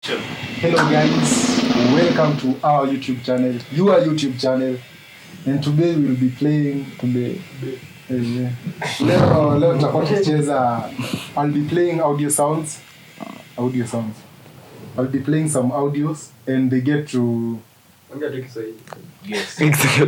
Hello guys, welcome to our YouTube channel, your YouTube channel, and today we'll be playing leo tutakuwa tukicheza. I'll be playing audio sounds. I'll be playing some audios and they get to Yes. Hello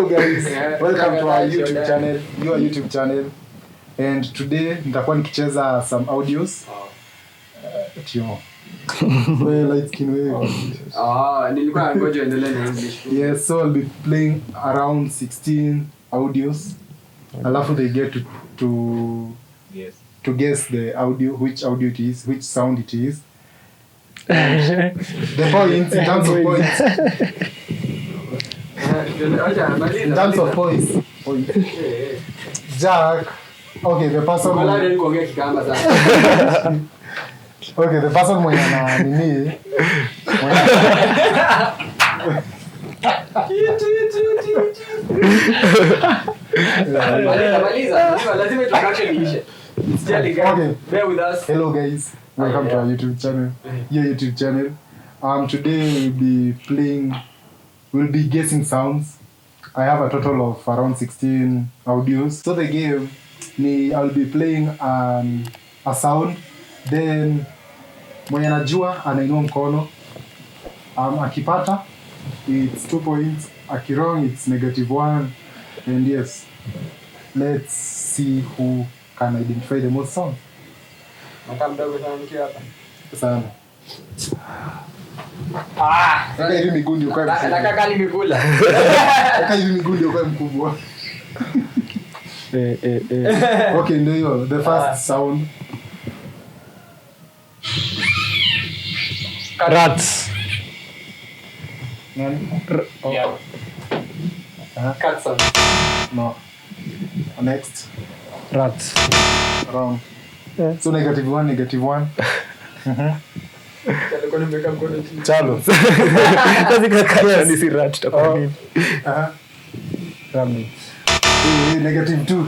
guys, welcome to our YouTube channel, your YouTube channel, and today nitakuwa nikicheza some audios. Nilikuwa ngoja endelee na English. Yes, so I'll be playing around 16 audios. Alafu they get to guess the audio, which audio it is, which sound it is. The points, in terms of points. In terms of points. Jack. Okay, the person. Okay, the person mwenye na nini. Okay. Bear with us. Hello guys, welcome to our YouTube channel, your YouTube channel. Today we'll be guessing sounds. I have a total of around 16 audios. So the game, I'll be playing a sound, then mwenye anajua anainua mkono. Akipata, it's 2 points. Akirong, it's -1. And yes, let's see who can identify the most sound. Sana. Kaka hivi miguu ndio kwa mkubwa. Nataka nimekula. Kaka hivi miguu ndio kwa mkubwa. Okay, ndio hiyo. The first sound. Rats. Nani? Yeah. Cat sound. No. Next. Rats. Wrong. So -1. Alikuwa nimeweka mkono chini. Chalo. Kazi kaka ni si rat tutakuwa nini? Rabbit. -2.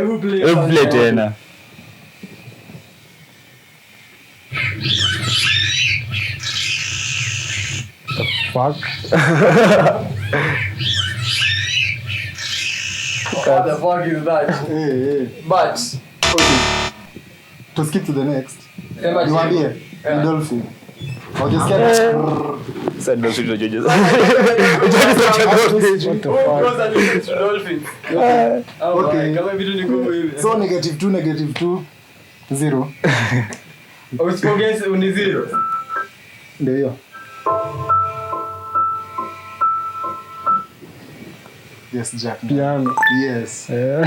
Who Play tena. Fuck. What the fuck is that? But Okay. To skip to the next. You want here? Dolphin. Or just get Sasa ndio sio judges. who goes and listens to dolphins? Okay. Kama vitu ni kubwa hivi. So -2, 0. Usipogesi uni 0. Ndio hiyo. Yes, Jack. Piano. Yes. 0. Or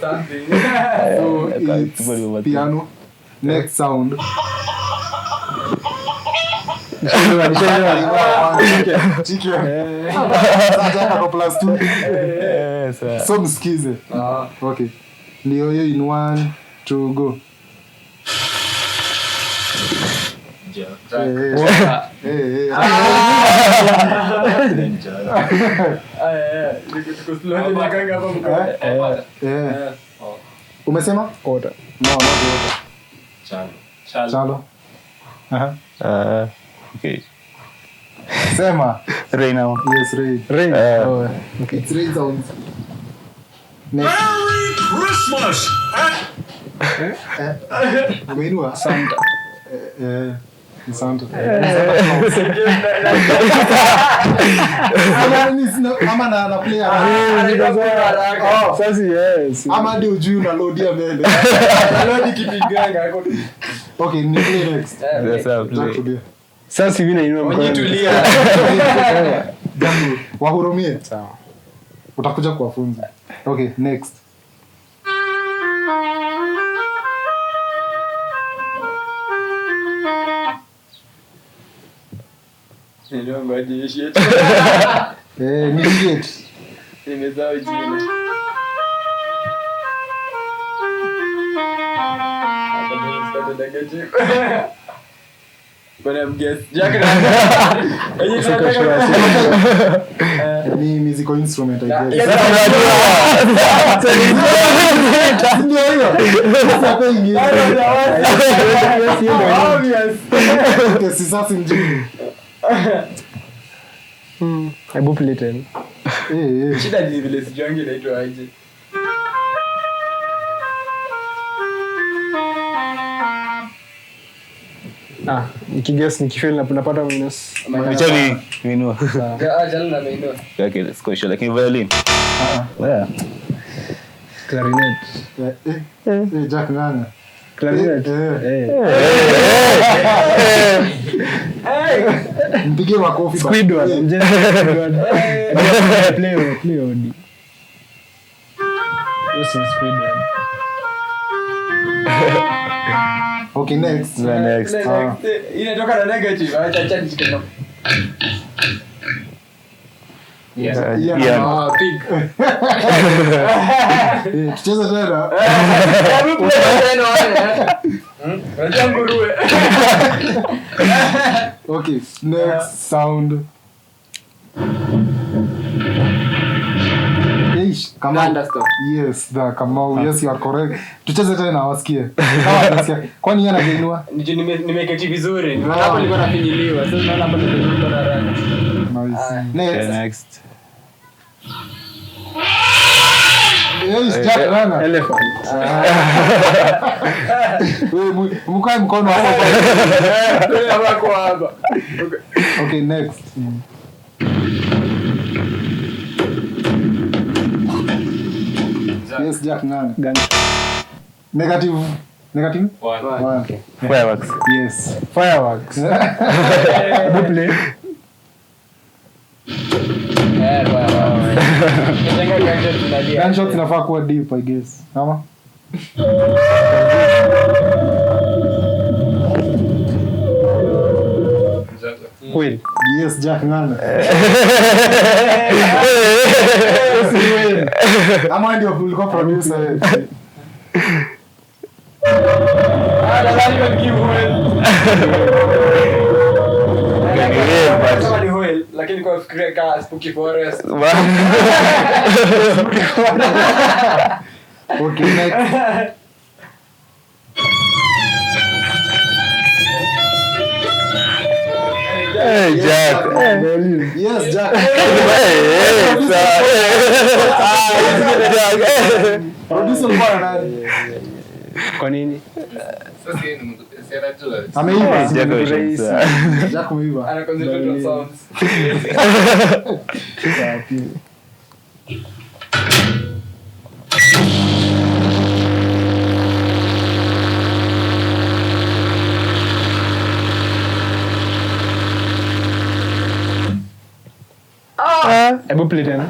something. So it's piano. Next sound. Chicken. Sasa hapo +2. Yes. So msikize. Okay. Ndio hiyo in 1 2 go. Umesema? Order. No, not water. Chalo. Okay. Sema. Rain now. Yes, rain. Okay. It's rain sounds. Next. Merry Christmas! Umeinua? Santa. Santa. Ama na player. Sasa yes. Ama ndio ujui unaloadia mbele. Alodi kipiganga hapo. Okay, ni play next. Sasa sasa hivi nainua mkono. Onyitulia. Jambo, wahurumie. Sawa. Utakuja kuwafunza. Okay, next. Ndio ngoja yeshi. Ni shit. Nimezao jina. Hapa ndio When I'm guess. Jack Ni musical instrument I guess. Yes. Ndio hiyo. Sasa ingine. Obvious. Okay, si sasa mjini. Hebu play tena. Shida ni vile sijuangi inaitwa aje. Nikiguess nikifeel napata minus. Actually, we know. Jana na maino. Okay, let's go show. Like in violin. Yeah. Clarinet. Jack Nganga. Clarinet. Mpigie makofi. Squidward. Play OD. Yes, Squidward. Okay, next. Next. Inatoka na negative. Acha nishike. Yeah. Pig. Tucheze tena. Unajua nguruwe. Okay, next sound. Come on. Yes, Kamau. Yes, you are correct. Tucheze tena wasikie. Kwani yeye anainua? Nimeketi vizuri. Hapo nilikuwa nafinyiliwa. Sasa naona hapo ndio na haraka. Nice. Next. Yes, Jack Rana. Elephant. Wewe mkae mkono hapo. Hapo hapa. Okay, next. Yes, Jack Nganga. Negative. One. Okay. Fireworks. Yes. Fireworks. Hebu play. Gunshot inafaa kuwa deep, I guess. Ama? Wheel. Yes, Jack Nganga. Ama ndio ulikuwa producer. Lakini kwa fikiria ka Spooky Forest. Okay, next. Hey, Jack. Yes, Jack. Producer bwana nani? Kwa nini? Ameiva. Jack ameiva. Ana concentrate on sounds. Hebu play tena.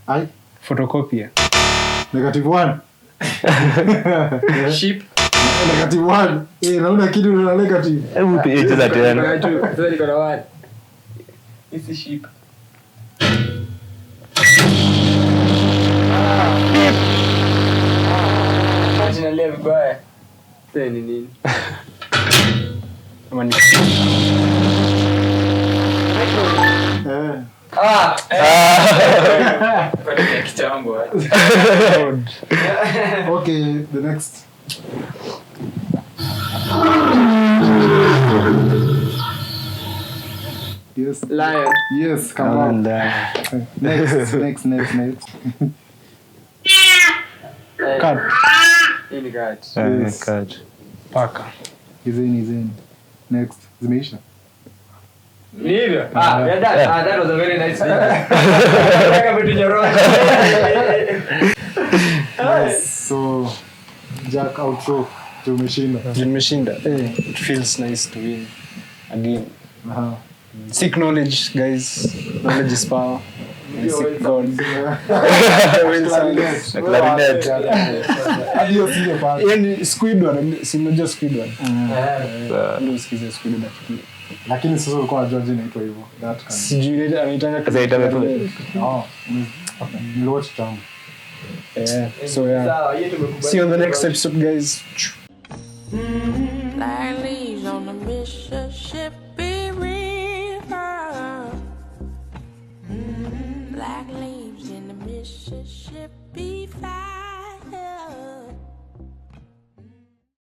Ai, Photocopier. -1. Sheep. -1. Naona kitu na negative. Hebu cheza tena. Sasa niko na one. It's sheep. Nalia vibaya. Sasa ni nini? Ama ni Kwa kitambo. Okay, the next. Yes. Lion. Yes, come on. Next. cat. Hii ni cat. Yes. Cat. Paka. He's in. Next. Zimeisha. Ni hivyo? Yeah, that was a very nice thing. Kaka vitu nyorosha. Yes. So, Jack outro. Tumeshinda. It feels nice to win again. Seek knowledge, guys. Knowledge is power. And seek God. Clarinet. Adios ile pale. Yani Squidward, si mmoja Squidward. Ndio usikize Squidward. Lakini sasa ulikuwa unajua jina inaitwa hivyo. That kind. Sijui ile anaitanga Sasa itakuwa tu. Okay. Ni watch down. So yeah. Sawa, yetu tumekubali. See you on the next episode, guys. Black leaves in the Mississippi Valley.